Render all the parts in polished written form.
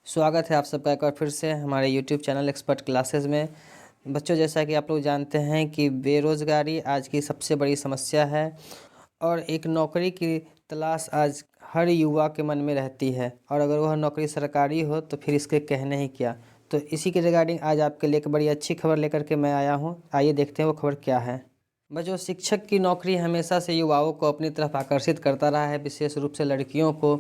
स्वागत है आप सबका एक बार फिर से हमारे YouTube चैनल एक्सपर्ट क्लासेस में। बच्चों, जैसा कि आप लोग जानते हैं कि बेरोज़गारी आज की सबसे बड़ी समस्या है और एक नौकरी की तलाश आज हर युवा के मन में रहती है, और अगर वह नौकरी सरकारी हो तो फिर इसके कहने ही क्या। तो इसी के रिगार्डिंग आज आपके लिए एक बड़ी अच्छी खबर लेकर के मैं आया हूँ। आइए देखते हैं वो खबर क्या है। बच्चों, शिक्षक की नौकरी हमेशा से युवाओं को अपनी तरफ आकर्षित करता रहा है, विशेष रूप से लड़कियों को।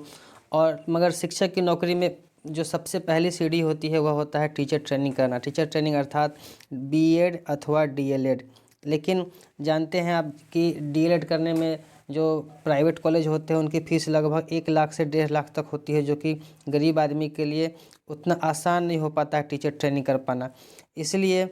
और मगर शिक्षक की नौकरी में जो सबसे पहली सीढ़ी होती है वह होता है टीचर ट्रेनिंग करना। टीचर ट्रेनिंग अर्थात बीएड अथवा डीएलएड। लेकिन जानते हैं आप कि डीएलएड करने में जो प्राइवेट कॉलेज होते हैं उनकी फ़ीस लगभग 1 लाख से 1.5 लाख तक होती है, जो कि गरीब आदमी के लिए उतना आसान नहीं हो पाता है टीचर ट्रेनिंग कर पाना। इसलिए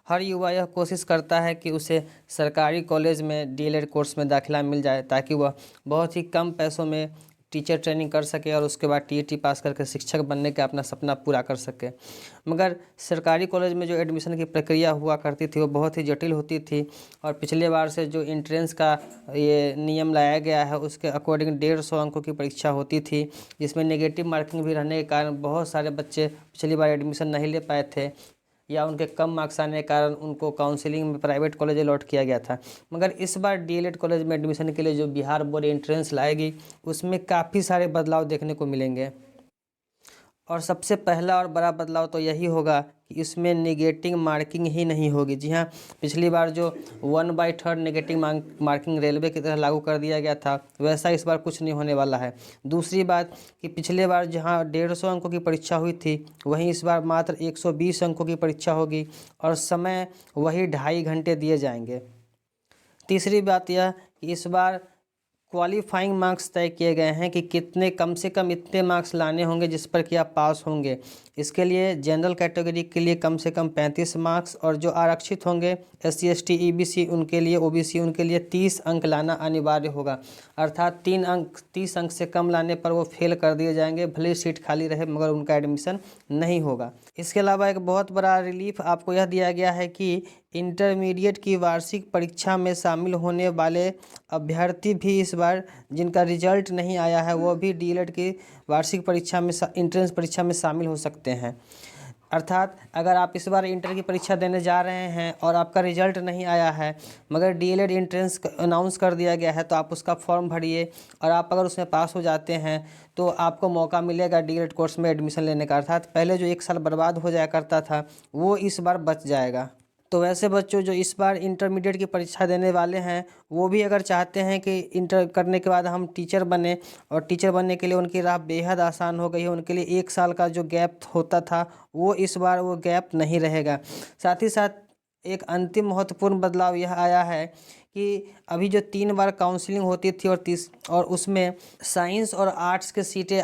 हर युवा यह कोशिश करता है कि उसे सरकारी कॉलेज में डीएलएड कोर्स में दाखिला मिल जाए, ताकि वह बहुत ही कम पैसों में टीचर ट्रेनिंग कर सके और उसके बाद टीईटी पास करके शिक्षक बनने का अपना सपना पूरा कर सके। मगर सरकारी कॉलेज में जो एडमिशन की प्रक्रिया हुआ करती थी वो बहुत ही जटिल होती थी, और पिछले बार से जो एंट्रेंस का ये नियम लाया गया है उसके अकॉर्डिंग 150 अंकों की परीक्षा होती थी, जिसमें नेगेटिव मार्किंग भी रहने के कारण बहुत सारे बच्चे पिछली बार एडमिशन नहीं ले पाए थे, या उनके कम मार्क्स आने के कारण उनको काउंसलिंग में प्राइवेट कॉलेज अलॉट किया गया था। मगर इस बार डीएलएड कॉलेज में एडमिशन के लिए जो बिहार बोर्ड एंट्रेंस लाएगी उसमें काफ़ी सारे बदलाव देखने को मिलेंगे। और सबसे पहला और बड़ा बदलाव तो यही होगा कि इसमें नेगेटिव मार्किंग ही नहीं होगी। जी हाँ, पिछली बार जो 1/3 नेगेटिव मार्किंग रेलवे की तरह लागू कर दिया गया था, वैसा इस बार कुछ नहीं होने वाला है। दूसरी बात कि पिछले बार जहाँ 150 अंकों की परीक्षा हुई थी, वहीं इस बार मात्र 120 अंकों की परीक्षा होगी और समय वही 2.5 घंटे दिए जाएंगे। तीसरी बात यह कि इस बार क्वालिफाइंग मार्क्स तय किए गए हैं कि कितने कम से कम इतने मार्क्स लाने होंगे जिस पर कि आप पास होंगे। इसके लिए जनरल कैटेगरी के लिए कम से कम 35 मार्क्स, और जो आरक्षित होंगे SC ST EBC उनके लिए, OBC उनके लिए 30 अंक लाना अनिवार्य होगा। अर्थात 30 अंक से कम लाने पर वो फेल कर दिए जाएंगे, भले सीट खाली रहे मगर उनका एडमिशन नहीं होगा। इसके अलावा एक बहुत बड़ा रिलीफ आपको यह दिया गया है कि इंटरमीडिएट की वार्षिक परीक्षा में शामिल होने वाले अभ्यर्थी भी इस बार जिनका रिजल्ट नहीं आया है वो भी डीएलएड की वार्षिक परीक्षा में एंट्रेंस परीक्षा में शामिल हो सकते हैं। अर्थात अगर आप इस बार इंटर की परीक्षा देने जा रहे हैं और आपका रिजल्ट नहीं आया है मगर डीएलएड एंट्रेंस अनाउंस कर दिया गया है, तो आप उसका फॉर्म भरिए, और आप अगर उसमें पास हो जाते हैं तो आपको मौका मिलेगा डीएलएड कोर्स में एडमिशन लेने का। अर्थात पहले जो 1 साल बर्बाद हो जाया करता था वो इस बार बच जाएगा। तो वैसे बच्चों जो इस बार इंटरमीडिएट की परीक्षा देने वाले हैं वो भी अगर चाहते हैं कि इंटर करने के बाद हम टीचर बने, और टीचर बनने के लिए उनकी राह बेहद आसान हो गई है, उनके लिए 1 साल का जो गैप होता था वो इस बार वो गैप नहीं रहेगा। साथ ही साथ एक अंतिम महत्वपूर्ण बदलाव यह आया है कि अभी जो 3 बार काउंसलिंग होती थी और उसमें साइंस और आर्ट्स की सीटें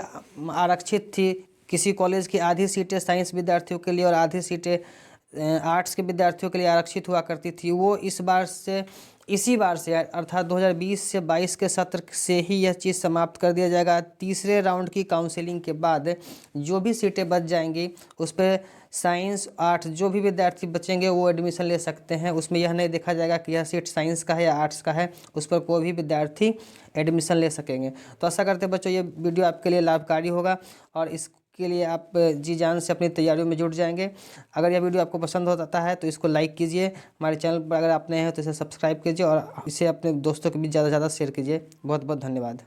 आरक्षित थी। किसी कॉलेज की आधी सीटें साइंस विद्यार्थियों के लिए और आधी सीटें आर्ट्स के विद्यार्थियों के लिए आरक्षित हुआ करती थी, वो इसी बार से अर्थात 2020 से 22 के सत्र से ही यह चीज़ समाप्त कर दिया जाएगा। तीसरे राउंड की काउंसलिंग के बाद जो भी सीटें बच जाएंगी उस पर साइंस आर्ट्स जो भी विद्यार्थी बचेंगे वो एडमिशन ले सकते हैं। उसमें यह नहीं देखा जाएगा कि यह सीट साइंस का है या आर्ट्स का है, उस पर कोई भी विद्यार्थी एडमिशन ले सकेंगे। तो आशा करते हैं बच्चों ये वीडियो आपके लिए लाभकारी होगा, और इसके लिए आप जी जान से अपनी तैयारियों में जुट जाएंगे। अगर यह वीडियो आपको पसंद होता है तो इसको लाइक कीजिए, हमारे चैनल पर अगर आप नए हैं तो इसे सब्सक्राइब कीजिए और इसे अपने दोस्तों के बीच ज़्यादा से ज़्यादा शेयर कीजिए। बहुत बहुत धन्यवाद।